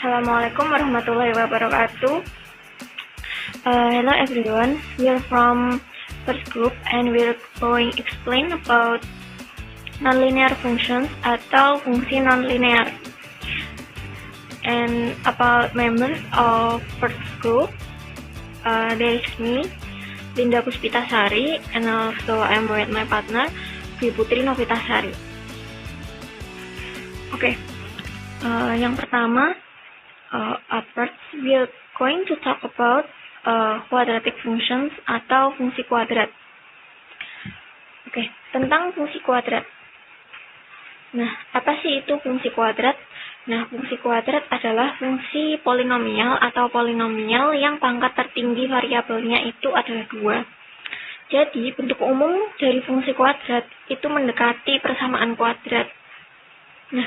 Assalamualaikum warahmatullahi wabarakatuh. Hello everyone, we are from first group and we're going to explain about nonlinear functions atau fungsi nonlinear. And about members of first group, there is me, Linda Puspitasari, and also I'm with my partner, Dwi Putri Novitasari. Oke, yang pertama, first we are going to talk about quadratic functions atau fungsi kuadrat. Oke, tentang fungsi kuadrat. Nah, apa sih itu fungsi kuadrat? Nah, fungsi kuadrat adalah fungsi polinomial atau polinomial yang pangkat tertinggi variabelnya itu adalah 2. Jadi, bentuk umum dari fungsi kuadrat itu mendekati persamaan kuadrat. Nah,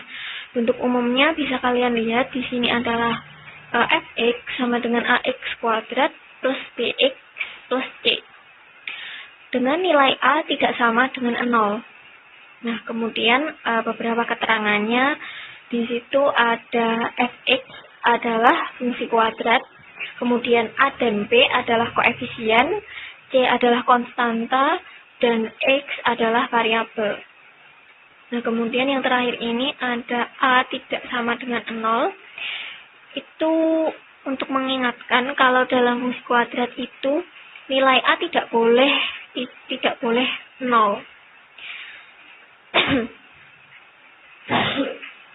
bentuk umumnya bisa kalian lihat di sini adalah fx sama dengan ax kuadrat plus bx plus c. Dengan nilai a tidak sama dengan 0. Nah, kemudian beberapa keterangannya di situ ada fx adalah fungsi kuadrat, kemudian a dan b adalah koefisien, c adalah konstanta, dan x adalah variabel. Nah, kemudian yang terakhir ini ada a tidak sama dengan 0. Itu untuk mengingatkan kalau dalam fungsi kuadrat itu nilai a tidak boleh 0.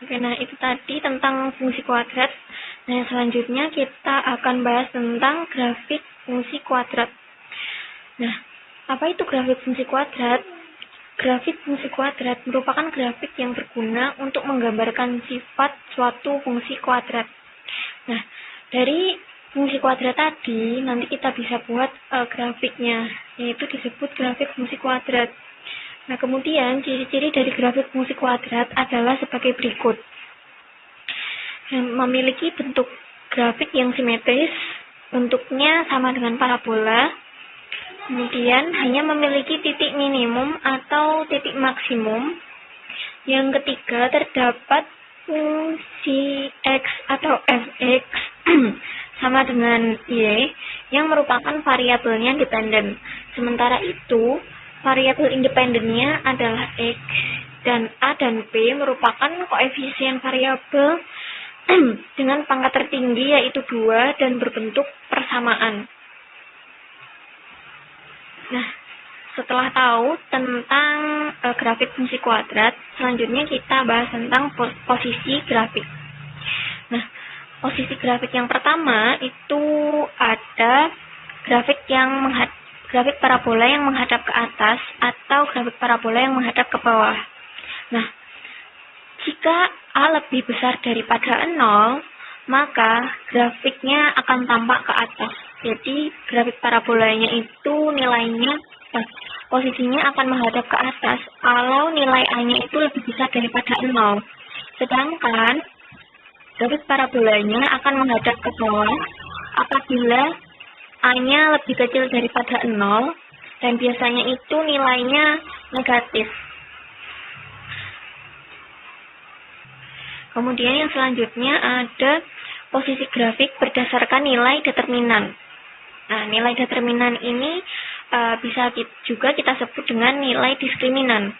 Oke, nah itu tadi tentang fungsi kuadrat. Nah, selanjutnya kita akan bahas tentang grafik fungsi kuadrat. Nah, apa itu grafik fungsi kuadrat? Grafik fungsi kuadrat merupakan grafik yang berguna untuk menggambarkan sifat suatu fungsi kuadrat. Nah, dari fungsi kuadrat tadi, nanti kita bisa buat grafiknya, yaitu disebut grafik fungsi kuadrat. Nah, kemudian ciri-ciri dari grafik fungsi kuadrat adalah sebagai berikut. Memiliki bentuk grafik yang simetris, bentuknya sama dengan parabola, kemudian hanya memiliki titik minimum atau titik maksimum. Yang ketiga, terdapat fungsi x atau fx sama dengan y yang merupakan variabelnya dependen. Sementara itu, variabel independennya adalah x, dan a dan b merupakan koefisien variabel dengan pangkat tertinggi yaitu 2 dan berbentuk persamaan. Nah, setelah tahu tentang grafik fungsi kuadrat, selanjutnya kita bahas tentang posisi grafik. Nah, posisi grafik yang pertama itu ada grafik parabola yang menghadap ke atas atau grafik parabola yang menghadap ke bawah. Nah, jika a lebih besar daripada 0, maka grafiknya akan tampak ke atas. Jadi, grafik parabolanya itu nilainya posisinya akan menghadap ke atas kalau nilai a-nya itu lebih besar daripada 0. Sedangkan grafik parabolanya akan menghadap ke bawah apabila a-nya lebih kecil daripada 0 dan biasanya itu nilainya negatif. Kemudian yang selanjutnya ada posisi grafik berdasarkan nilai determinan. Nah, nilai determinan ini bisa juga kita sebut dengan nilai diskriminan.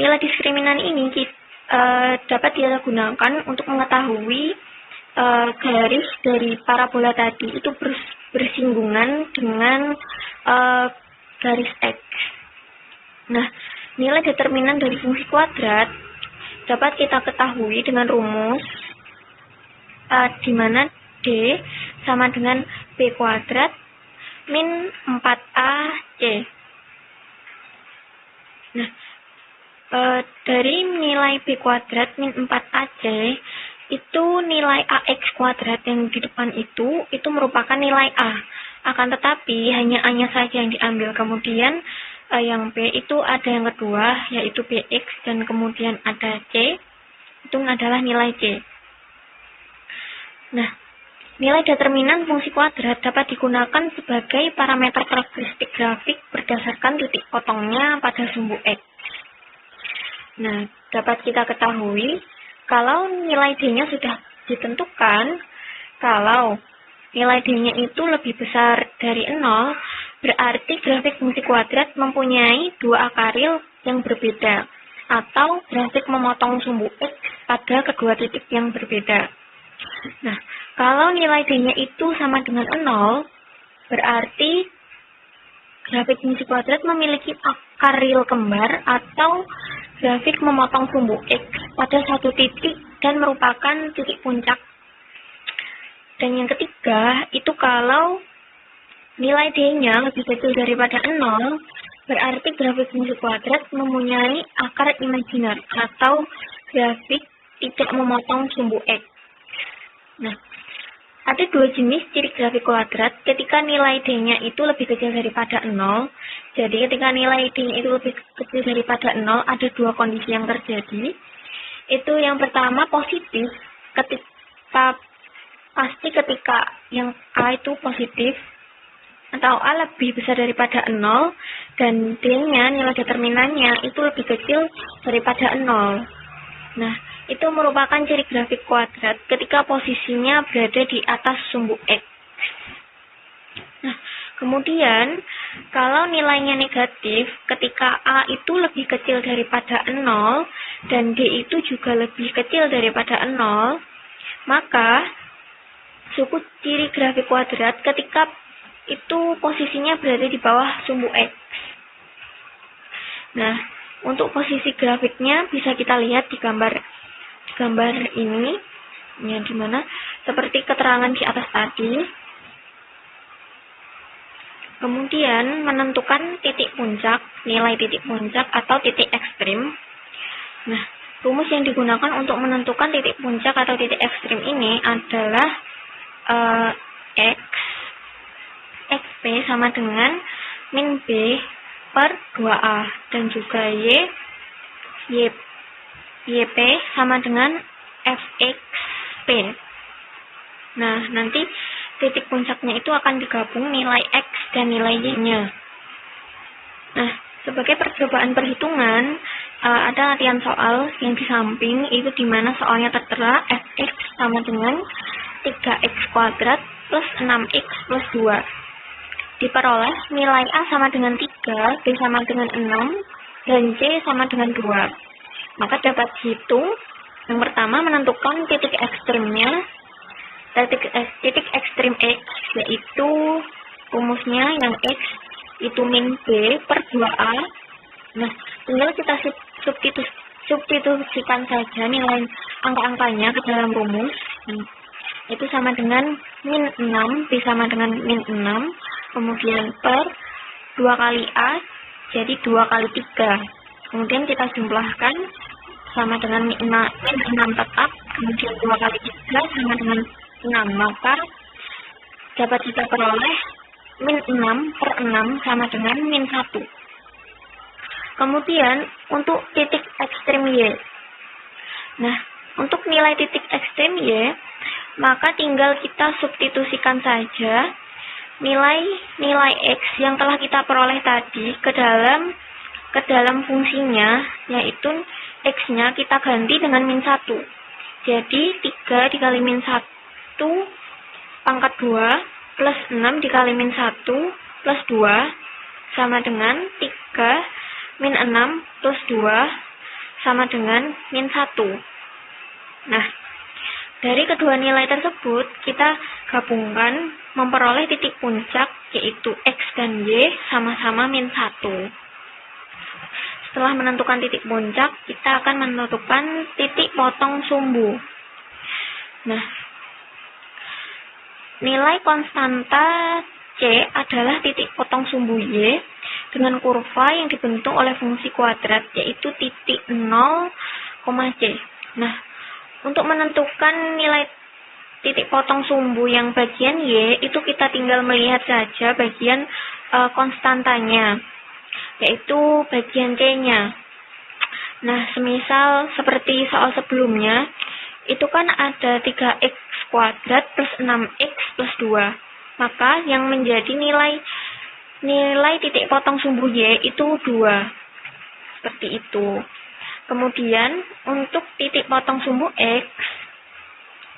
Nilai diskriminan ini dapat digunakan untuk mengetahui garis dari parabola tadi itu bersinggungan dengan garis X. Nah, nilai determinan dari fungsi kuadrat dapat kita ketahui dengan rumus di mana D sama dengan B kuadrat min 4AC. Nah, dari nilai B kuadrat min 4AC, itu nilai AX kuadrat yang di depan itu merupakan nilai A. Akan tetapi, hanya A-nya saja yang diambil. Kemudian, yang B itu ada yang kedua, yaitu BX, dan kemudian ada C, itu adalah nilai C. Nah, nilai determinan fungsi kuadrat dapat digunakan sebagai parameter karakteristik grafik berdasarkan titik potongnya pada sumbu X. Nah, dapat kita ketahui kalau nilai D-nya sudah ditentukan, kalau nilai D-nya itu lebih besar dari 0, berarti grafik fungsi kuadrat mempunyai dua akaril yang berbeda, atau grafik memotong sumbu X pada kedua titik yang berbeda. Nah, kalau nilai D-nya itu sama dengan 0, berarti grafik fungsi kuadrat memiliki akaril kembar atau grafik memotong sumbu X pada satu titik dan merupakan titik puncak. Dan yang ketiga, itu kalau nilai D-nya lebih kecil daripada 0, berarti grafik fungsi kuadrat mempunyai akar imajiner atau grafik tidak memotong sumbu X. Nah, ada dua jenis ciri grafik kuadrat ketika nilai D-nya itu lebih kecil daripada 0. Jadi ketika nilai D-nya itu lebih kecil daripada 0, ada dua kondisi yang terjadi. Itu yang pertama positif, ketika yang A itu positif, atau A lebih besar daripada 0, dan D-nya, nilai determinannya, itu lebih kecil daripada 0. Nah, itu merupakan ciri grafik kuadrat ketika posisinya berada di atas sumbu X. Nah, kemudian, kalau nilainya negatif, ketika A itu lebih kecil daripada 0, dan D itu juga lebih kecil daripada 0, maka suku ciri grafik kuadrat ketika itu posisinya berada di bawah sumbu X. Nah, untuk posisi grafiknya bisa kita lihat di gambar ini, ya, dimana seperti keterangan di atas tadi. Kemudian menentukan titik puncak, nilai titik puncak atau titik ekstrim. Nah, rumus yang digunakan untuk menentukan titik puncak atau titik ekstrim ini adalah XP sama dengan min B per 2A, dan juga YP sama dengan FXP. Nah, nanti titik puncaknya itu akan digabung nilai X dan nilai Y-nya. Nah, sebagai percobaan perhitungan, ada latihan soal yang di samping, itu dimana soalnya tertera Fx sama dengan 3x kuadrat plus 6x plus 2. Diperoleh nilai A sama dengan 3, B sama dengan 6, dan C sama dengan 2. Maka dapat dihitung, yang pertama menentukan titik ekstrimnya, titik ekstrim X, yaitu rumusnya yang X itu min B per 2A. Nah, tinggal kita substitusikan saja nilai angka-angkanya ke dalam rumus. Itu sama dengan min 6, B sama dengan min 6, kemudian per 2 kali A, jadi 2 kali 3. Kemudian kita jumlahkan sama dengan min 6 tetap, kemudian 2 kali 3 sama dengan 6. Maka dapat kita peroleh min 6 per 6 sama dengan min 1. Kemudian untuk titik ekstrim Y. Nah, untuk nilai titik ekstrim Y, maka tinggal kita substitusikan saja nilai X yang telah kita peroleh tadi ke dalam fungsinya, yaitu X-nya kita ganti dengan min 1. Jadi 3 dikali min 1 pangkat 2 plus 6 dikali min 1 plus 2 sama dengan 3 min 6 plus 2 sama dengan min 1. Nah, dari kedua nilai tersebut, kita gabungkan memperoleh titik puncak, yaitu X dan Y sama-sama min 1. Setelah menentukan titik puncak, kita akan menentukan titik potong sumbu. Nah, nilai konstanta C adalah titik potong sumbu Y dengan kurva yang dibentuk oleh fungsi kuadrat, yaitu titik 0, C. Nah, untuk menentukan nilai titik potong sumbu yang bagian Y, itu kita tinggal melihat saja bagian konstantanya, yaitu bagian C-nya. Nah, semisal seperti soal sebelumnya, itu kan ada 3x kuadrat plus 6x plus 2. Maka yang menjadi nilai titik potong sumbu Y itu 2. Seperti itu. Kemudian untuk titik potong sumbu X,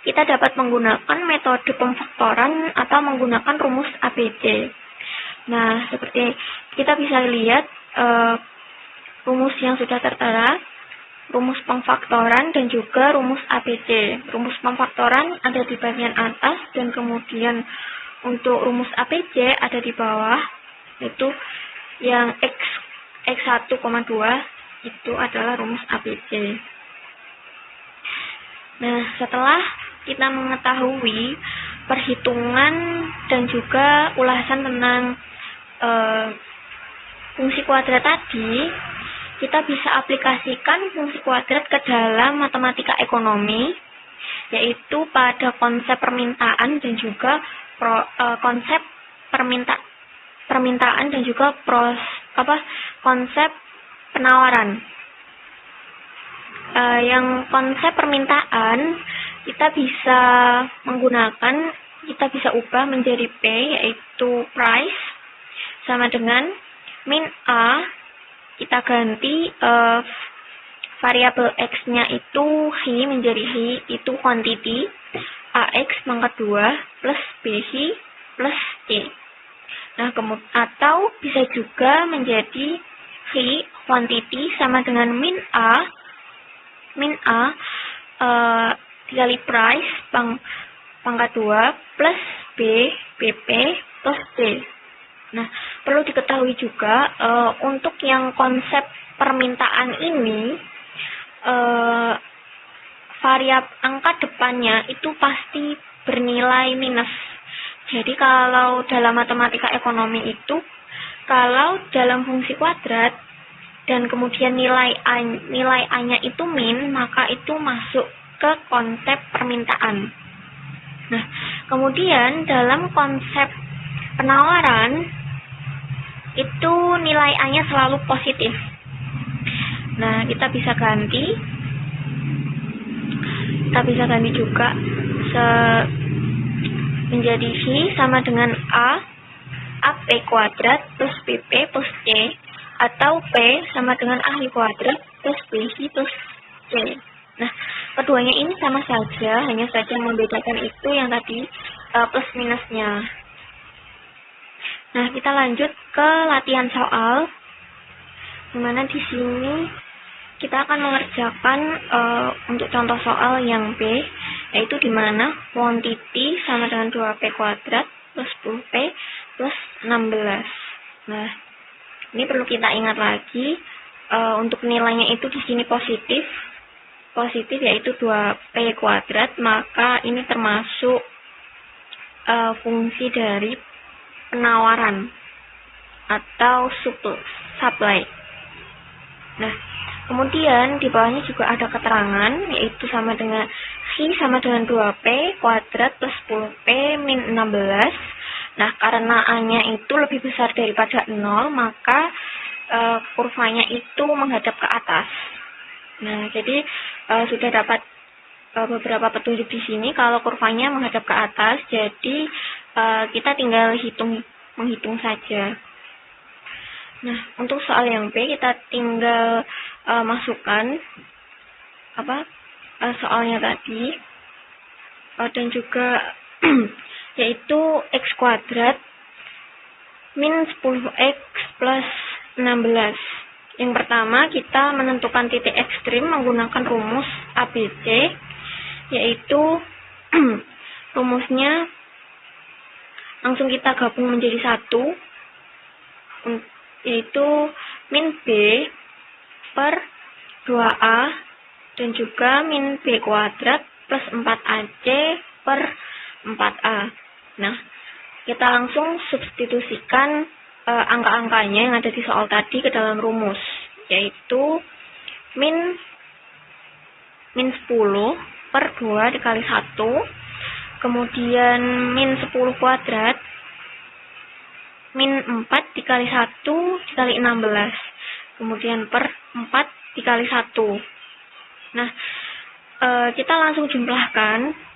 kita dapat menggunakan metode pemfaktoran atau menggunakan rumus ABC. Nah, seperti kita bisa lihat rumus yang sudah tertera, rumus pemfaktoran dan juga rumus ABC. Rumus pemfaktoran ada di bagian atas dan kemudian untuk rumus ABC ada di bawah, yaitu yang X1,2 itu adalah rumus ABC. Nah, setelah kita mengetahui perhitungan dan juga ulasan tentang fungsi kuadrat tadi, kita bisa aplikasikan fungsi kuadrat ke dalam matematika ekonomi, yaitu pada konsep permintaan dan juga konsep permintaan dan juga konsep penawaran. Yang konsep permintaan kita bisa ubah menjadi P, yaitu price, sama dengan min A, kita ganti variabel X-nya itu Hi menjadi Hi, itu quantity, AX pangkat 2 plus BH plus C. Nah, atau bisa juga menjadi Hi quantity sama dengan min A dikali price pangkat 2 plus BP plus C. Nah, perlu diketahui juga untuk yang konsep permintaan ini variabel angka depannya itu pasti bernilai minus. Jadi kalau dalam matematika ekonomi itu, kalau dalam fungsi kuadrat dan kemudian nilai A-nya itu min, maka itu masuk ke konsep permintaan. Nah, kemudian dalam konsep penawaran itu nilai A-nya selalu positif. Nah, kita bisa ganti juga menjadi Hi sama dengan AP kuadrat plus BP plus C, atau P sama dengan AH kuadrat plus BH plus C. Nah, keduanya ini sama saja, hanya saja membedakan itu yang tadi plus minusnya. Nah, kita lanjut ke latihan soal, dimana di sini kita akan mengerjakan untuk contoh soal yang B, yaitu dimana quantity sama dengan 2P kuadrat plus 10P plus 16. Nah, ini perlu kita ingat lagi, untuk nilainya itu di sini positif yaitu 2P kuadrat, maka ini termasuk fungsi dari penawaran atau supply. Nah, kemudian di bawahnya juga ada keterangan, yaitu sama dengan Hi sama dengan 2P kuadrat plus 10P min 16. Nah, karena A-nya itu lebih besar daripada 0, maka kurvanya itu menghadap ke atas. Nah, jadi sudah dapat beberapa petunjuk di sini kalau kurvanya menghadap ke atas, jadi kita tinggal menghitung saja. Nah, untuk soal yang B kita tinggal masukkan soalnya tadi, dan juga yaitu X kuadrat min 10X plus 16. Yang pertama, kita menentukan titik ekstrim menggunakan rumus ABC, yaitu rumusnya langsung kita gabung menjadi satu, yaitu min B per 2A dan juga min B kuadrat plus 4AC per 4A. Nah, kita langsung substitusikan angka-angkanya yang ada di soal tadi ke dalam rumus, yaitu min 10 per 2 dikali 1, kemudian min 10 kuadrat, min 4 dikali 1 dikali 16, kemudian per 4 dikali 1. Nah, kita langsung jumlahkan.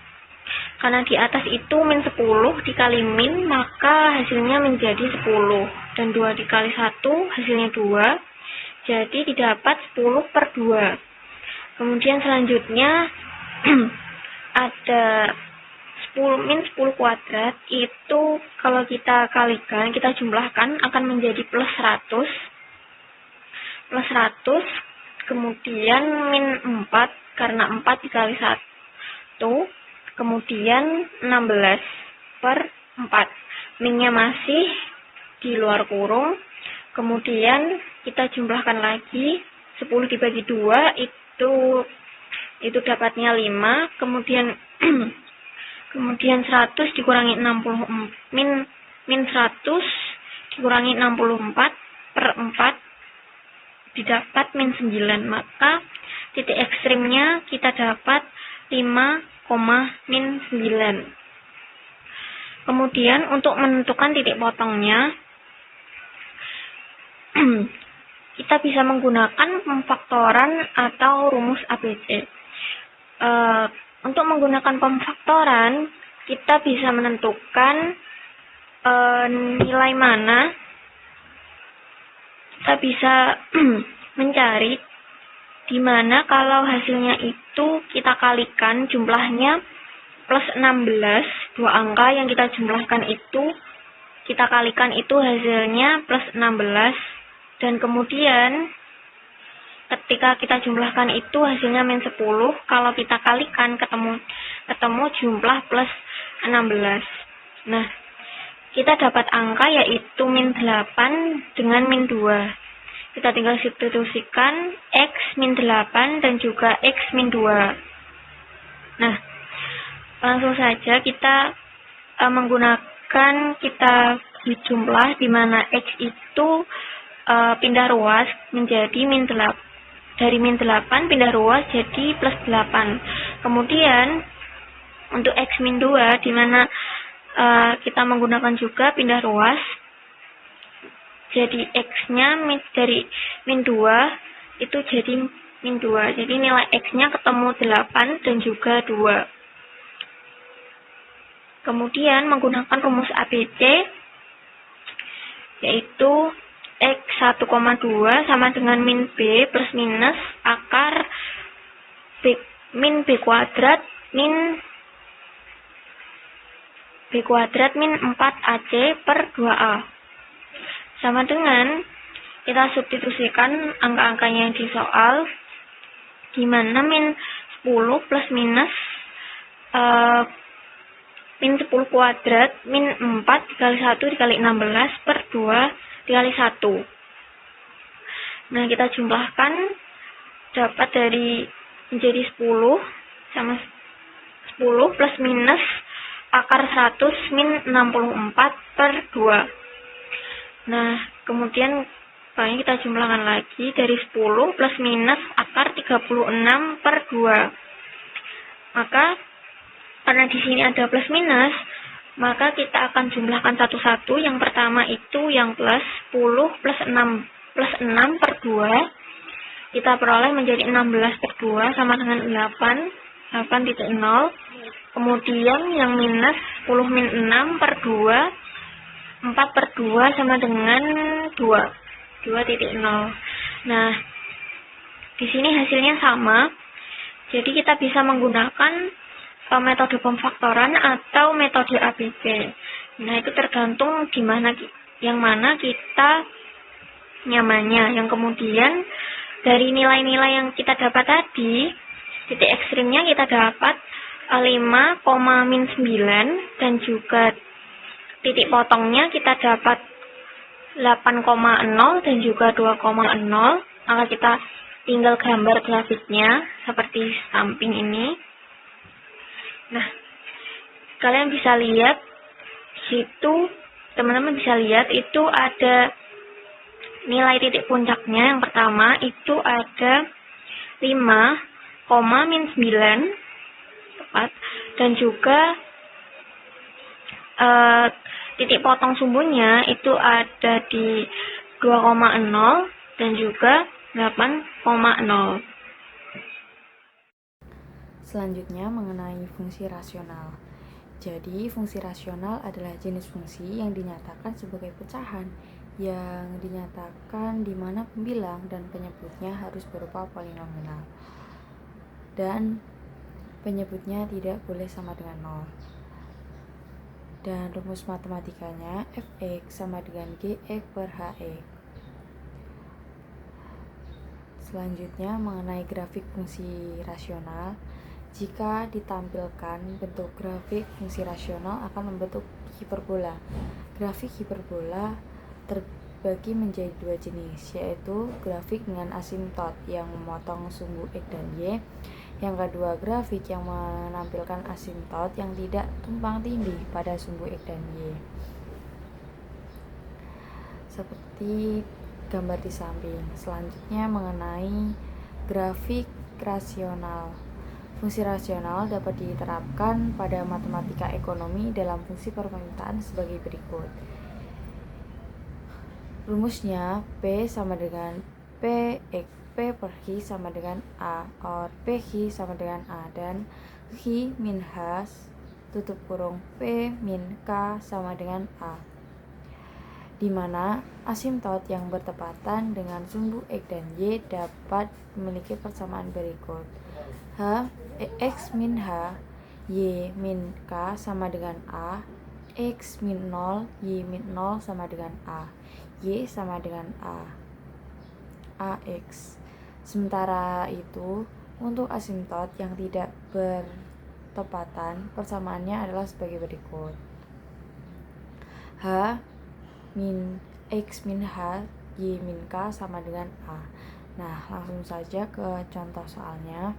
Karena di atas itu min 10 dikali min, maka hasilnya menjadi 10. Dan 2 dikali 1 hasilnya 2. Jadi didapat 10 per 2. Kemudian selanjutnya ada 10 kuadrat, itu kalau kita kalikan, kita jumlahkan akan menjadi plus 100. Kemudian min 4, karena 4 dikali 1, kemudian 16 per 4. Minnya masih di luar kurung. Kemudian kita jumlahkan lagi, 10 dibagi 2 itu dapatnya 5. Kemudian 100 dikurangi 60 min 100 dikurangi 64 per 4 didapat min 9. Maka titik ekstrimnya kita dapat 5, min 9. Kemudian untuk menentukan titik potongnya, kita bisa menggunakan pemfaktoran atau rumus ABC. Untuk menggunakan pemfaktoran, kita bisa menentukan nilai mana. Kita bisa mencari di mana kalau hasilnya itu kita kalikan jumlahnya plus 16, 2 angka yang kita jumlahkan itu kita kalikan itu hasilnya plus 16, dan kemudian ketika kita jumlahkan itu hasilnya min 10, kalau kita kalikan ketemu jumlah plus 16. Nah, kita dapat angka yaitu min 8 dengan min 2. Kita tinggal substitusikan X min 8 dan juga X min 2. Nah, langsung saja kita menggunakan kita jumlah di mana X itu pindah ruas menjadi min 8. Dari min 8 pindah ruas jadi plus 8. Kemudian untuk X min 2 di mana kita menggunakan juga pindah ruas. Jadi X-nya dari min 2 itu jadi min 2. Jadi nilai X-nya ketemu 8 dan juga 2. Kemudian menggunakan rumus ABC, yaitu X 1,2 sama dengan min B plus minus akar min B kuadrat min 4AC per 2A. Sama dengan kita substitusikan angka-angkanya di soal, di mana min 10 plus minus min 10 kuadrat min 4 dikali 1 dikali 16 per 2 dikali 1. Nah, kita jumlahkan dapat dari menjadi 10 sama 10 plus minus akar 100 min 64 per 2. Nah, kemudian kita jumlahkan lagi dari 10 plus minus akar 36 per 2. Maka karena di sini ada plus minus, maka kita akan jumlahkan satu-satu. Yang pertama itu yang plus 10 plus 6 per 2. Kita peroleh menjadi 16 per 2 sama dengan 8,0. Kemudian yang minus 10 min 6 per 2, 4 per 2 sama dengan 2,0. Nah, di sini hasilnya sama. Jadi kita bisa menggunakan metode pemfaktoran atau metode ABC. Nah, itu tergantung yang mana kita nyamannya. Yang kemudian dari nilai-nilai yang kita dapat tadi, titik ekstrimnya kita dapat 5, min 9 dan juga titik potongnya kita dapat 8,0 dan juga 2,0. Maka kita tinggal gambar grafiknya seperti samping ini. Nah, kalian bisa lihat situ, teman-teman bisa lihat itu ada nilai titik puncaknya. Yang pertama itu ada 5, min 9 tepat, dan juga titik potong sumbunya itu ada di 2,0 dan juga 8,0. Selanjutnya mengenai fungsi rasional. Jadi, fungsi rasional adalah jenis fungsi yang dinyatakan sebagai pecahan yang dinyatakan di mana pembilang dan penyebutnya harus berupa polinomial. dan penyebutnya tidak boleh sama dengan 0. Dan rumus matematikanya fx sama dengan gx per hx. Selanjutnya mengenai grafik fungsi rasional. Jika ditampilkan bentuk grafik fungsi rasional akan membentuk hiperbola. Grafik hiperbola terbagi menjadi dua jenis, yaitu grafik dengan asimtot yang memotong sumbu X dan Y. Yang kedua, grafik yang menampilkan asimtot yang tidak tumpang tindih pada sumbu X dan Y. Seperti gambar di samping. Selanjutnya mengenai grafik rasional. Fungsi rasional dapat diterapkan pada matematika ekonomi dalam fungsi permintaan sebagai berikut. Rumusnya P sama dengan P per H sama dengan A, or PH sama dengan A, dan H min H tutup kurung P min K sama dengan A, di mana asimtot yang bertepatan dengan sumbu X dan Y dapat memiliki persamaan berikut. X min H, Y min K sama dengan A, X min 0, Y min 0 sama dengan A, Y sama dengan A, AX. Sementara itu, untuk asimtot yang tidak bertepatan, persamaannya adalah sebagai berikut. H min X min H, Y min K sama dengan A. Nah, langsung saja ke contoh soalnya.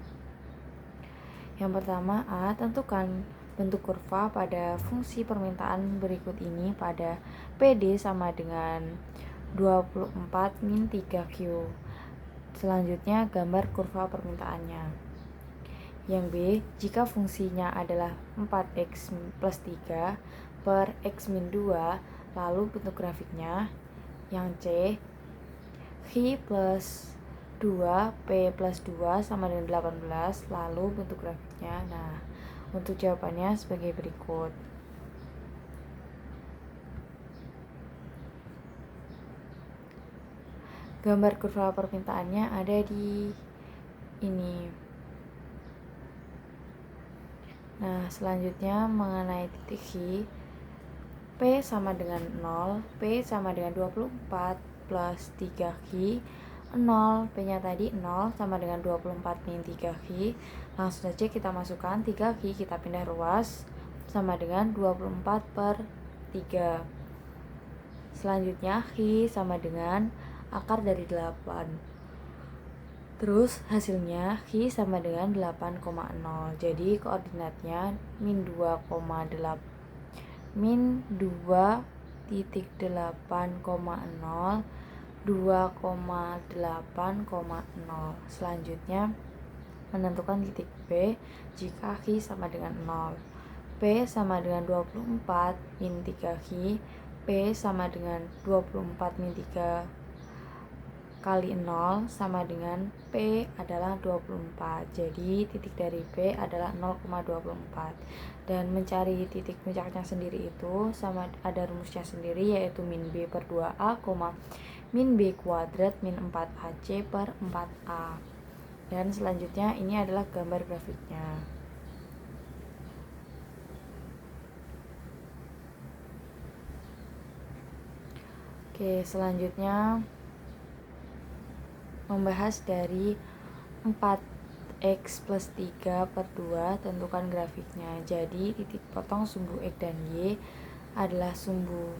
Yang pertama, A, tentukan bentuk kurva pada fungsi permintaan berikut ini pada PD sama dengan 24 min 3Q. Selanjutnya, gambar kurva permintaannya. Yang B, jika fungsinya adalah 4x plus 3 per x min 2, lalu bentuk grafiknya. Yang C, H plus 2, P plus 2 sama dengan 18, lalu bentuk grafiknya. Nah, untuk jawabannya sebagai berikut. Gambar kurva permintaannya ada di ini. Nah, selanjutnya mengenai titik H, P sama dengan 0, P sama dengan 24 plus 3H, 0, P-nya tadi 0 sama dengan 24 min 3H. Langsung saja kita masukkan 3H, kita pindah ruas, sama dengan 24 per 3. Selanjutnya H sama dengan akar dari 8. Terus hasilnya H sama dengan 8,0. Jadi koordinatnya min 2,8 min 2,8,0 2,8,0. Selanjutnya menentukan titik B jika H sama dengan 0. P sama dengan 24 min 3H, P sama dengan 24 min 3 kali 0 sama dengan P adalah 24. Jadi titik dari P adalah 0,24. Dan mencari titik puncaknya sendiri itu sama ada rumusnya sendiri, yaitu min B per 2A, min B kuadrat min 4AC per 4A. Dan selanjutnya ini adalah gambar grafiknya. Oke, selanjutnya membahas dari 4x plus 3 per 2, tentukan grafiknya. Jadi titik potong sumbu X dan Y adalah sumbu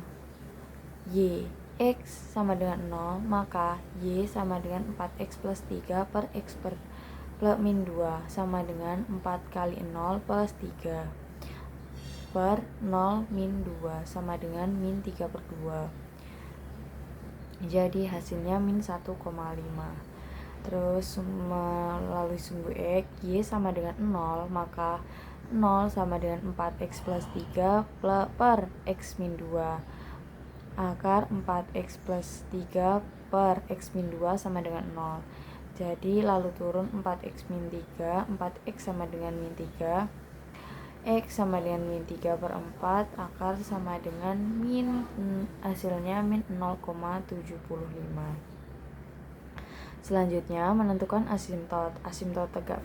Y. X sama dengan 0, maka Y sama dengan 4x plus 3 per x per plus min 2 sama dengan 4 kali 0 plus 3 per 0 min 2 sama dengan min 3 per 2. Jadi hasilnya min 1,5. Terus melalui sumbu X, Y sama dengan 0, maka 0 sama dengan 4x plus 3 per x min 2. Akar 4x plus 3 per x min 2 sama dengan 0. Jadi lalu turun 4x min 3, 4x sama dengan min 3, X sama dengan min 3 per 4, akar sama dengan hasilnya min 0,75. Selanjutnya menentukan asimtot. Asimtot tegak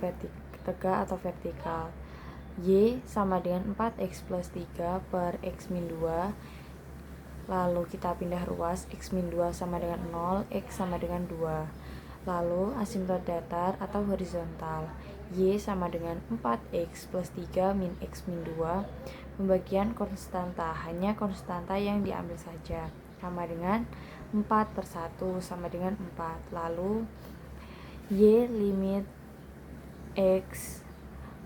tegak atau vertikal. Y sama dengan 4x plus 3 per x min 2. Lalu kita pindah ruas, x min 2 sama dengan 0, x sama dengan 2. Lalu asimtot datar atau horizontal, Y sama dengan 4x plus 3 min x min 2. Pembagian konstanta, hanya konstanta yang diambil saja, sama dengan 4/1 sama dengan 4. Lalu Y limit x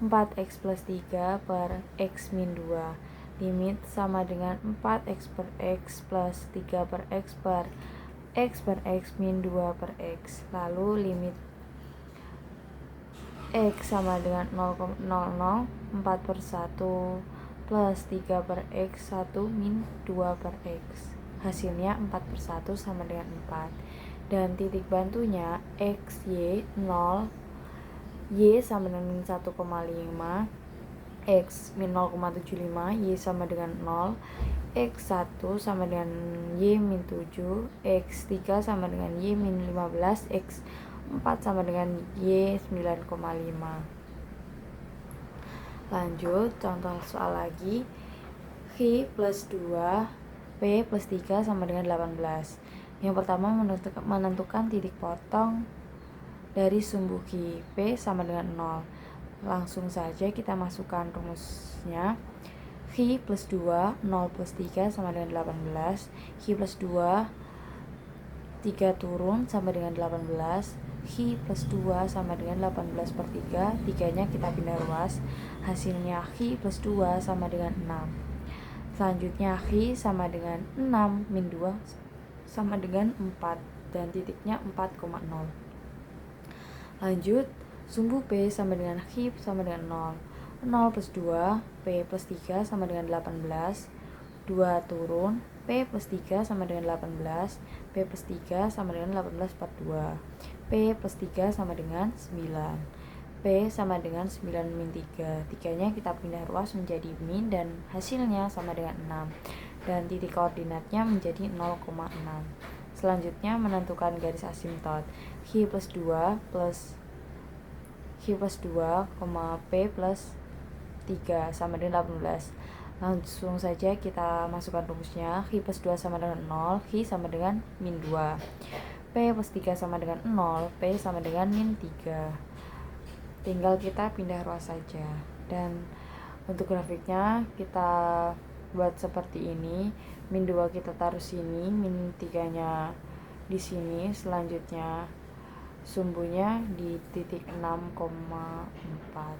4x plus 3 per x min 2. Limit sama dengan 4x per x plus 3 per x min 2 per x. Lalu limit x sama dengan 0,00, 4/1 plus 3 per x 1 min 2 per x. Hasilnya 4/1 sama dengan 4. Dan titik bantunya x, y, 0, y sama dengan min 1,5, x min 0,75, y sama dengan 0, x1 sama dengan y min 7, x3 sama dengan y min 15, x4 sama dengan y 9,5. Lanjut, contoh soal lagi. X plus 2, P plus 3 sama dengan 18. Yang pertama menentukan titik potong dari sumbu Q. P sama dengan 0. Langsung saja kita masukkan rumusnya. X plus 2, 0 plus 3 sama dengan 18. X plus 2, 3 turun sama dengan 18. X plus 2 sama dengan 18 per 3. 3-nya kita pindah ruas. Hasilnya X plus 2 sama dengan 6. Selanjutnya X sama dengan 6 min 2 sama dengan 4. Dan titiknya 4,0. Lanjut, sumbu P sama dengan X sama dengan 0. 0 plus 2, P plus 3 sama dengan 18. 2 turun, P plus 3 sama dengan 18. P plus 3 sama dengan 18 per 2. P plus 3 sama dengan 9. P sama dengan 9 min 3. 3-nya kita pindah ruas menjadi min dan hasilnya sama dengan 6. Dan titik koordinatnya menjadi 0,6. Selanjutnya menentukan garis asimtot. X plus 2, P plus 3 sama dengan 18. Langsung saja kita masukkan rumusnya. X plus 2 sama dengan 0, X sama dengan min 2. P plus 3 sama dengan 0, P sama dengan min 3. Tinggal kita pindah ruas saja. Dan untuk grafiknya kita buat seperti ini. Min 2 kita taruh sini, min 3-nya di sini. Selanjutnya sumbunya di titik 6,4.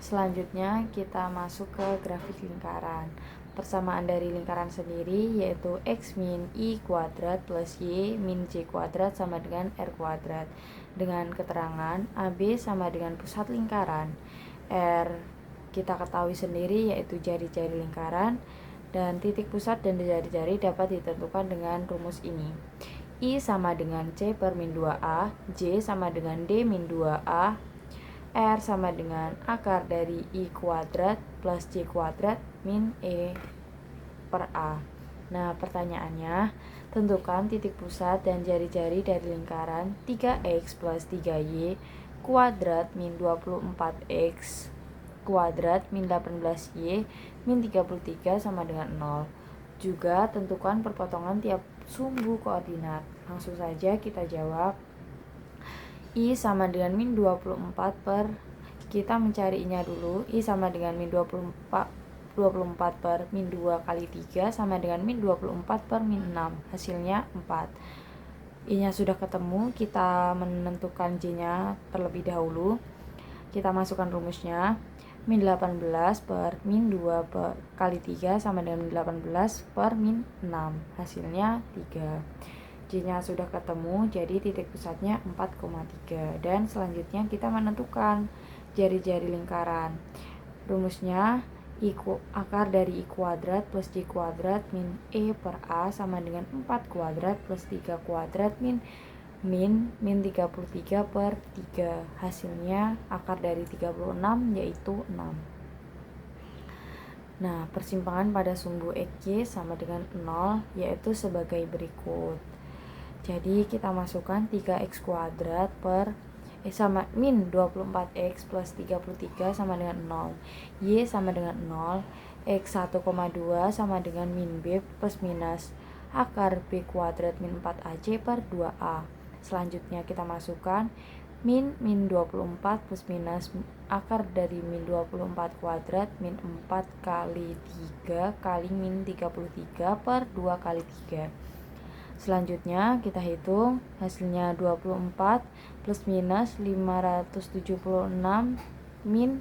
Selanjutnya kita masuk ke grafik lingkaran. Persamaan dari lingkaran sendiri yaitu x min i kuadrat plus y min j kuadrat sama dengan r kuadrat. Dengan keterangan AB sama dengan pusat lingkaran. R kita ketahui sendiri yaitu jari-jari lingkaran. Dan titik pusat dan jari-jari dapat ditentukan dengan rumus ini. I sama dengan C per min 2A, J sama dengan D min 2A, R sama dengan akar dari I kuadrat plus J kuadrat min E per A. Nah, pertanyaannya, tentukan titik pusat dan jari-jari dari lingkaran 3x plus 3y kuadrat min 24x kuadrat min 18y min 33 sama dengan 0. Juga tentukan perpotongan tiap sumbu koordinat. Langsung saja kita jawab. I sama dengan min 24 per, kita mencari I-nya dulu. I sama dengan min 24 per min 2 kali 3 sama dengan min 24 per min 6. Hasilnya 4. I-nya sudah ketemu, kita menentukan J-nya terlebih dahulu. Kita masukkan rumusnya. Min 18 per min 2 per kali 3 sama dengan min 18 per min 6. Hasilnya 3. J-nya sudah ketemu, jadi titik pusatnya 4,3. Dan selanjutnya kita menentukan jari-jari lingkaran. Rumusnya akar dari I kuadrat plus J kuadrat min E per A sama dengan 4 kuadrat plus 3 kuadrat min 33 per 3. Hasilnya akar dari 36 yaitu 6. Nah, persimpangan pada sumbu XY sama dengan 0 yaitu sebagai berikut. Jadi kita masukkan 3x kuadrat per sama min 24x plus 33 sama dengan 0. Y sama dengan 0. X 1,2 sama dengan min B plus minus akar B kuadrat min 4AC per 2A. Selanjutnya kita masukkan min 24 plus minus akar dari min 24 kuadrat min 4 kali 3 kali min 33 per 2 kali 3. Selanjutnya kita hitung hasilnya 24 plus minus 576 min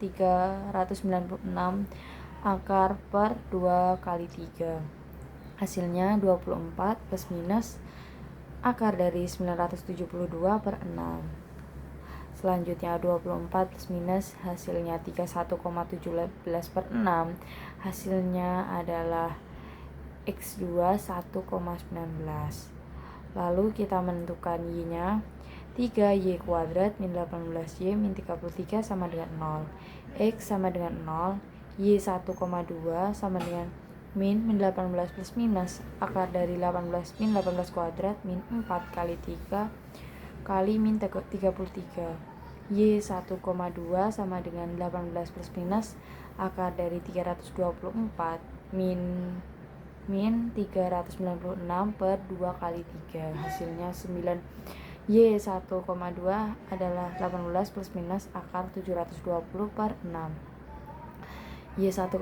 396 akar per 2 kali 3. Hasilnya 24 plus minus akar dari 972 per 6. Selanjutnya 24 plus minus hasilnya 31,17 per 6. Hasilnya adalah X2 1,19. Lalu kita menentukan Y-nya 3Y kuadrat min 18Y min 33 sama dengan 0. X sama dengan 0. Y 1,2 sama dengan min 18 plus minus akar dari 18 min 18 kuadrat min 4 kali 3 kali min 33. Y 1,2 sama dengan 18 plus minus akar dari 324 min 396 per 2 kali 3. Hasilnya 9. Y 1,2 adalah 18 plus minus akar 720 per 6. Y 1,2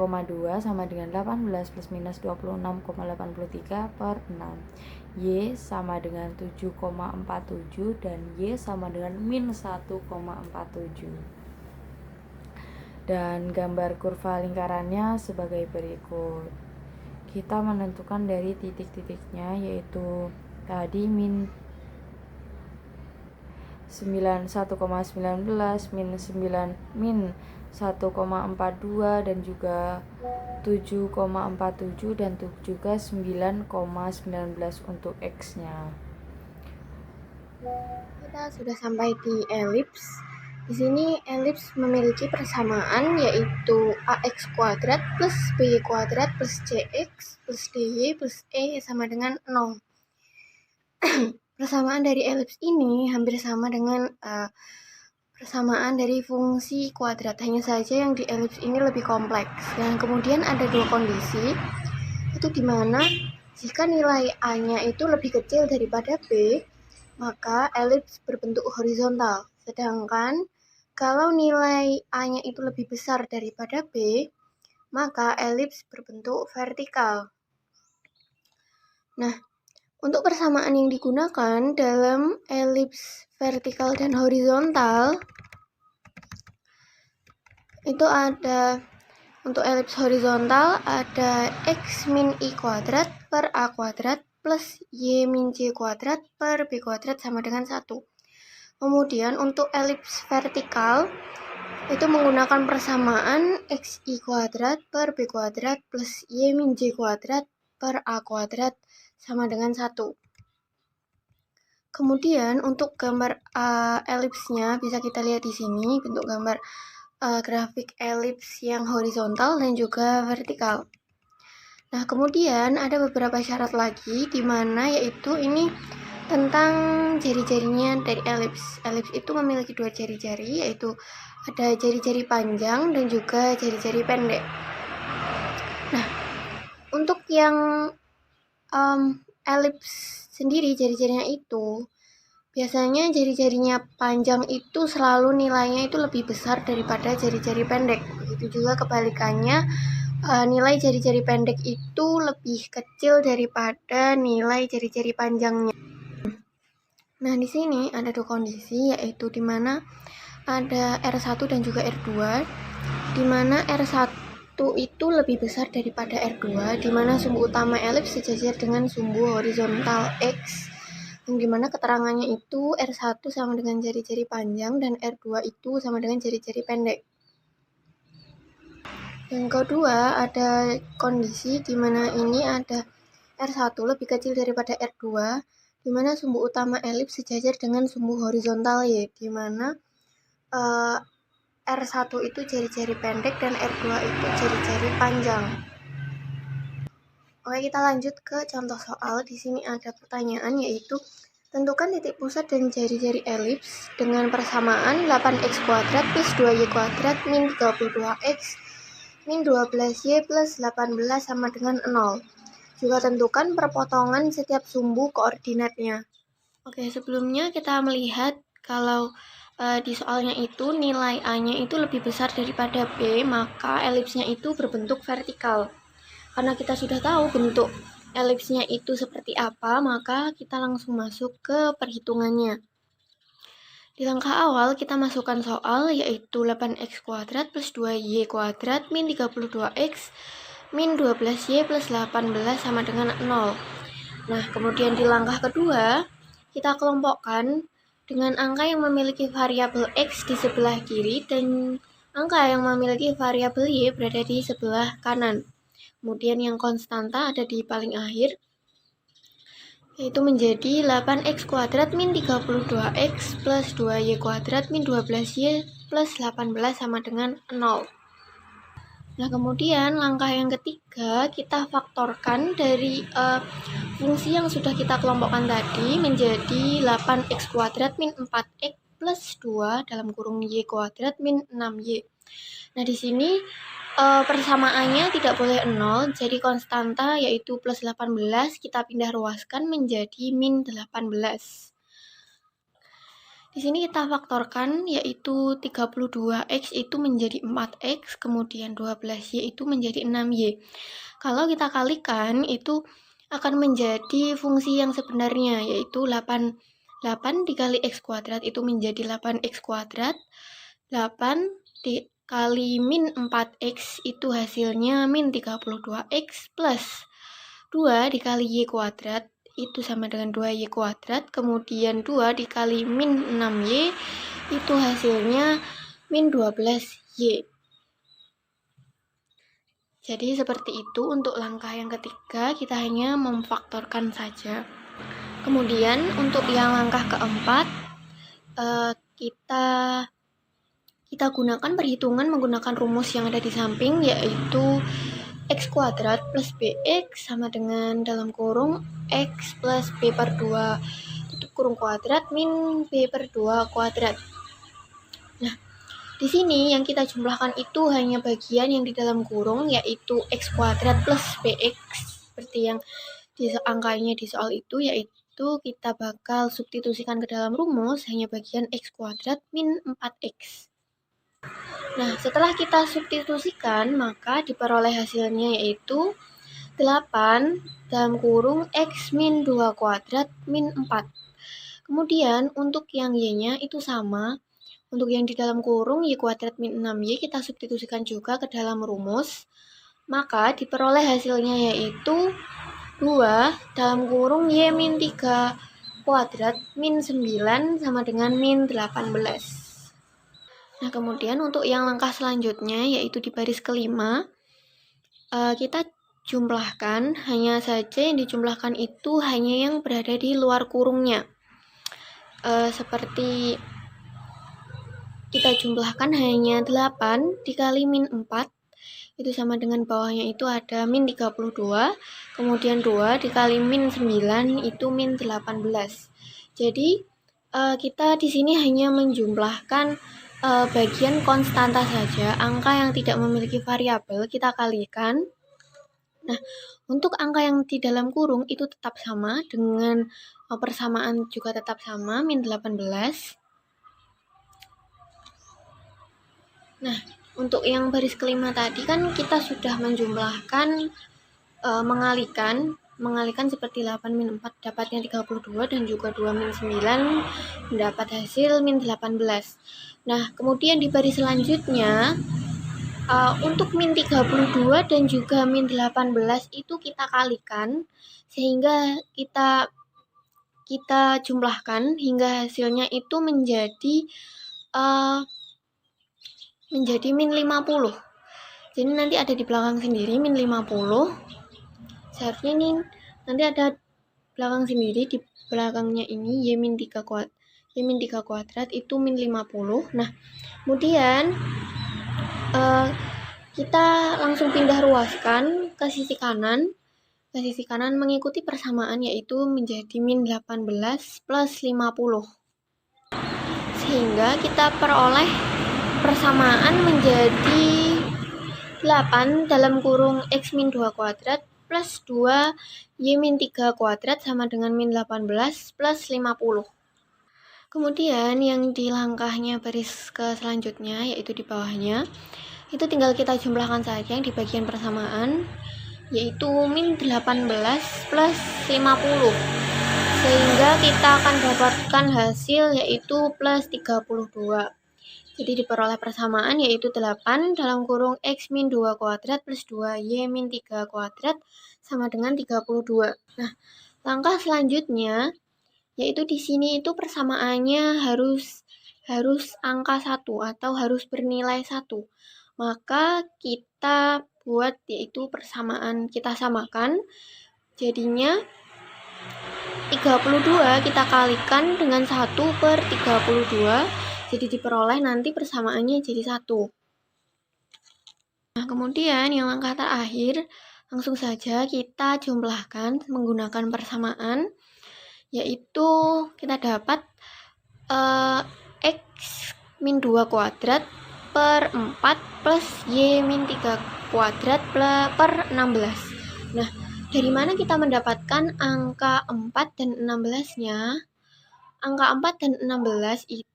sama dengan 18 plus minus 26,83 per 6. Y sama dengan 7,47 dan Y sama dengan min 1,47. Dan gambar kurva lingkarannya sebagai berikut. Kita menentukan dari titik-titiknya, yaitu tadi min 1,19 min 1,42 dan juga 7,47 dan juga 9,19 untuk X-nya. Kita sudah sampai di elips. Di sini elips memiliki persamaan, yaitu ax kuadrat plus by kuadrat plus cx plus dy plus e sama dengan 0. Persamaan dari elips ini hampir sama dengan persamaan dari fungsi kuadrat, hanya saja yang di elips ini lebih kompleks. Dan kemudian ada dua kondisi, itu dimana jika nilai A-nya itu lebih kecil daripada B, maka elips berbentuk horizontal. Sedangkan kalau nilai A-nya itu lebih besar daripada B, maka elips berbentuk vertikal. Nah, untuk persamaan yang digunakan dalam elips vertikal dan horizontal, itu ada, untuk elips horizontal ada X min I kuadrat per A kuadrat plus Y min J kuadrat per B kuadrat sama dengan 1. Kemudian untuk elips vertikal itu menggunakan persamaan XI kuadrat per B kuadrat plus Y min J kuadrat per A kuadrat sama dengan 1. Kemudian untuk gambar elipsnya bisa kita lihat di sini, bentuk gambar grafik elips yang horizontal dan juga vertikal. Nah, kemudian ada beberapa syarat lagi di mana yaitu ini tentang jari-jarinya dari elips. Elips itu memiliki dua jari-jari, yaitu ada jari-jari panjang dan juga jari-jari pendek. Nah, untuk yang elips sendiri, jari-jarinya itu biasanya jari-jarinya panjang itu selalu nilainya itu lebih besar daripada jari-jari pendek. Begitu juga kebalikannya, nilai jari-jari pendek itu lebih kecil daripada nilai jari-jari panjangnya. Nah, di sini ada dua kondisi, yaitu di mana ada R1 dan juga R2, di mana R1 itu lebih besar daripada R2, di mana sumbu utama elips sejajar dengan sumbu horizontal X, yang dimana keterangannya itu R1 sama dengan jari-jari panjang dan R2 itu sama dengan jari-jari pendek. Yang kedua, ada kondisi di mana ini ada R1 lebih kecil daripada R2, di mana sumbu utama elips sejajar dengan sumbu horizontal Y, di mana R1 itu jari-jari pendek dan R2 itu jari-jari panjang. Oke, kita lanjut ke contoh soal. Di sini ada pertanyaan yaitu tentukan titik pusat dan jari-jari elips dengan persamaan 8x kuadrat plus 2y kuadrat min 32x min 12y plus 18 sama dengan 0. Juga tentukan perpotongan setiap sumbu koordinatnya. Oke, sebelumnya kita melihat kalau di soalnya itu nilai A-nya itu lebih besar daripada B, maka elipsnya itu berbentuk vertikal. Karena kita sudah tahu bentuk elipsnya itu seperti apa, maka kita langsung masuk ke perhitungannya. Di langkah awal kita masukkan soal yaitu 8x kuadrat plus 2y kuadrat min 32x min 12y plus 18 sama dengan 0. Nah, kemudian di langkah kedua kita kelompokkan dengan angka yang memiliki variabel x di sebelah kiri dan angka yang memiliki variabel y berada di sebelah kanan. Kemudian yang konstanta ada di paling akhir, yaitu menjadi 8x kuadrat min 32x plus 2y kuadrat min 12y plus 18 sama dengan 0. Nah, kemudian langkah yang ketiga, kita faktorkan dari fungsi yang sudah kita kelompokkan tadi menjadi 8x kuadrat min 4x plus 2 dalam kurung y kuadrat min 6y. Nah, di sini persamaannya tidak boleh 0, jadi konstanta yaitu plus 18 kita pindah ruaskan menjadi min 18. Di sini kita faktorkan yaitu 32x itu menjadi 4x, kemudian 12y itu menjadi 6y. Kalau kita kalikan itu akan menjadi fungsi yang sebenarnya yaitu 8 dikali x kuadrat itu menjadi 8x kuadrat. 8 dikali min 4x itu hasilnya min 32x plus 2 dikali y kuadrat itu sama dengan 2y kuadrat, kemudian 2 dikali min 6y itu hasilnya min 12y. Jadi seperti itu untuk langkah yang ketiga, kita hanya memfaktorkan saja. Kemudian untuk yang langkah keempat, kita gunakan perhitungan menggunakan rumus yang ada di samping, yaitu x kuadrat plus bx sama dengan dalam kurung x plus b per 2 tutup kurung kuadrat min b per 2 kuadrat. Nah, di sini yang kita jumlahkan itu hanya bagian yang di dalam kurung, yaitu x kuadrat plus bx seperti yang di angkanya di soal itu, yaitu kita bakal substitusikan ke dalam rumus hanya bagian x kuadrat min 4x. Nah, setelah kita substitusikan, maka diperoleh hasilnya yaitu 8 dalam kurung x min 2 kuadrat min 4. Kemudian untuk yang y-nya itu sama. Untuk yang di dalam kurung y kuadrat min 6y kita substitusikan juga ke dalam rumus. Maka diperoleh hasilnya yaitu 2 dalam kurung y min 3 kuadrat min 9 sama dengan min 18. Nah, kemudian untuk yang langkah selanjutnya yaitu di baris kelima, kita jumlahkan, hanya saja yang dijumlahkan itu hanya yang berada di luar kurungnya. Seperti kita jumlahkan hanya 8 dikali min 4, itu sama dengan bawahnya itu ada min 32, kemudian 2 dikali min 9 itu min 18. Jadi kita di sini hanya menjumlahkan bagian konstanta saja, angka yang tidak memiliki variabel kita kalikan. Nah, untuk angka yang di dalam kurung itu tetap sama dengan persamaan juga tetap sama, min 18. Nah, untuk yang baris kelima tadi kan kita sudah menjumlahkan, mengalihkan seperti 8 min 4 dapatnya 32 dan juga 2 min 9 mendapat hasil min 18. Nah, kemudian di baris selanjutnya untuk min 32 dan juga min 18 itu kita kalikan sehingga kita jumlahkan hingga hasilnya itu menjadi min 50. Jadi nanti ada di belakang sendiri min 50. Seharusnya ini nanti ada belakang sendiri, di belakangnya ini y min 3 kuadrat itu min 50. Nah, kemudian kita langsung pindah ruaskan ke sisi kanan, ke sisi kanan mengikuti persamaan, yaitu menjadi min 18 plus 50. Sehingga kita peroleh persamaan menjadi 8 dalam kurung x min 2 kuadrat plus 2 y min 3 kuadrat sama dengan min 18 plus 50. Kemudian yang di langkahnya baris ke selanjutnya, yaitu di bawahnya, itu tinggal kita jumlahkan saja yang di bagian persamaan, yaitu min 18 plus 50. Sehingga kita akan dapatkan hasil yaitu plus 32. Jadi diperoleh persamaan yaitu 8 dalam kurung x min 2 kuadrat plus 2 y min 3 kuadrat sama dengan 32. Nah, langkah selanjutnya yaitu di sini itu persamaannya harus angka 1 atau harus bernilai 1. Maka kita buat yaitu persamaan kita samakan. Jadinya 32 kita kalikan dengan 1 per 32. Jadi diperoleh nanti persamaannya jadi 1. Nah, kemudian yang langkah terakhir, langsung saja kita jumlahkan menggunakan persamaan, yaitu kita dapat x min 2 kuadrat per 4 plus y min 3 kuadrat per 16. Nah, dari mana kita mendapatkan angka 4 dan 16-nya? Angka 4 dan 16 itu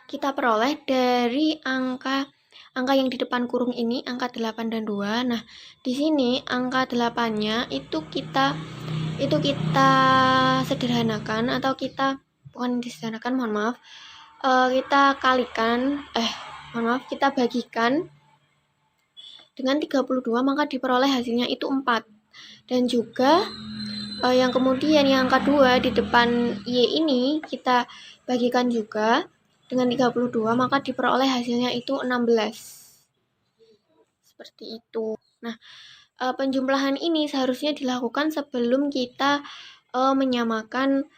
kita peroleh dari angka yang di depan kurung ini, angka 8 dan 2. Nah, di sini angka 8-nya itu kita sederhanakan atau kita bukan disederhanakan, mohon maaf. Kita bagikan dengan 32, maka diperoleh hasilnya itu 4. Dan juga yang kemudian yang angka 2 di depan y ini kita bagikan juga dengan 32, maka diperoleh hasilnya itu 16. Seperti itu. Nah, penjumlahan ini seharusnya dilakukan sebelum kita menyamakan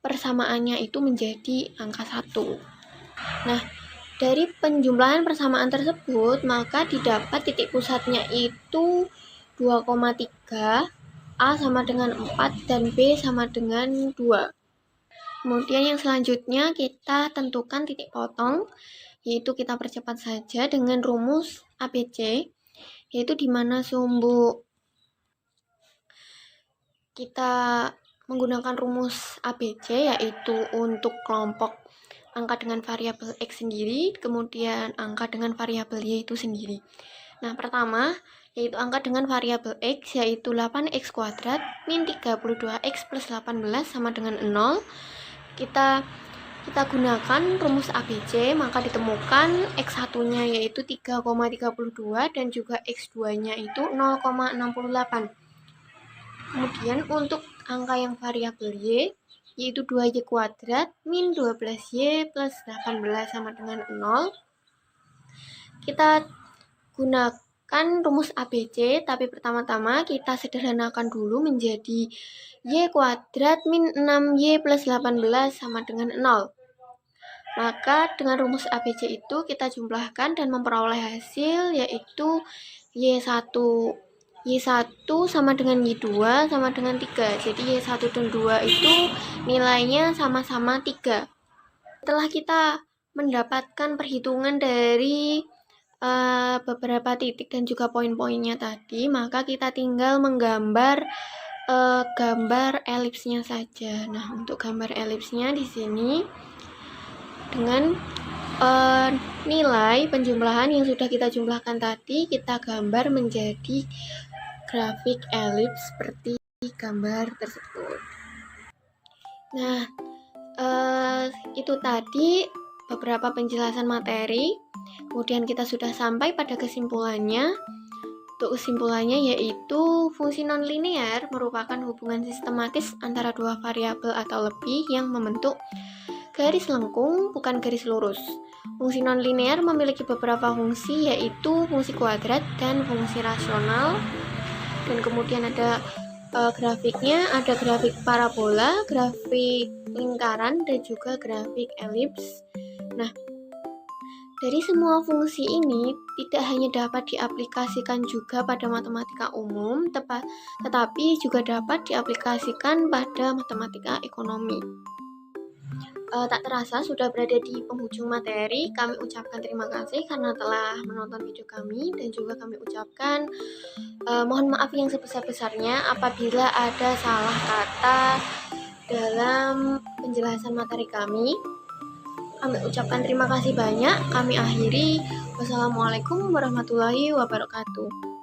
persamaannya itu menjadi angka 1. Nah, dari penjumlahan persamaan tersebut, maka didapat titik pusatnya itu 2,3, A sama dengan 4, dan B sama dengan 2. Kemudian yang selanjutnya kita tentukan titik potong, yaitu kita percepat saja dengan rumus ABC, yaitu di mana sumbu kita menggunakan rumus ABC, yaitu untuk kelompok angka dengan variabel X sendiri, kemudian angka dengan variabel Y itu sendiri. Nah, pertama, yaitu angka dengan variabel X, yaitu 8x kuadrat min 32x plus 18 sama dengan 0. Kita gunakan rumus ABC, maka ditemukan X1-nya yaitu 3,32 dan juga X2-nya itu 0,68. Kemudian untuk angka yang variabel Y, yaitu 2y kuadrat min 12y plus 18 sama dengan 0. Kita gunakan rumus ABC, tapi pertama-tama kita sederhanakan dulu menjadi y kuadrat min 6y plus 18 sama dengan 0. Maka dengan rumus ABC itu kita jumlahkan dan memperoleh hasil yaitu y1 sama dengan y2 sama dengan 3. Jadi y1 dan 2 itu nilainya sama-sama 3. Setelah kita mendapatkan perhitungan dari beberapa titik dan juga poin-poinnya tadi, maka kita tinggal menggambar gambar elipsnya saja. Nah, untuk gambar elipsnya di sini dengan nilai penjumlahan yang sudah kita jumlahkan tadi, kita gambar menjadi grafik elips seperti gambar tersebut. Nah, itu tadi beberapa penjelasan materi. Kemudian kita sudah sampai pada kesimpulannya. Untuk kesimpulannya yaitu fungsi nonlinear merupakan hubungan sistematis antara dua variabel atau lebih yang membentuk garis lengkung, bukan garis lurus. Fungsi nonlinear memiliki beberapa fungsi, yaitu fungsi kuadrat dan fungsi rasional. Dan kemudian ada grafiknya, ada grafik parabola, grafik lingkaran, dan juga grafik elips. Nah, Dari semua fungsi ini tidak hanya dapat diaplikasikan juga pada matematika umum, tetapi juga dapat diaplikasikan pada matematika ekonomi. Tak terasa sudah berada di penghujung materi. Kami ucapkan terima kasih karena telah menonton video kami, dan juga kami ucapkan mohon maaf yang sebesar-besarnya apabila ada salah kata dalam penjelasan materi kami. Kami ucapkan terima kasih banyak. Kami akhiri. Wassalamualaikum warahmatullahi wabarakatuh.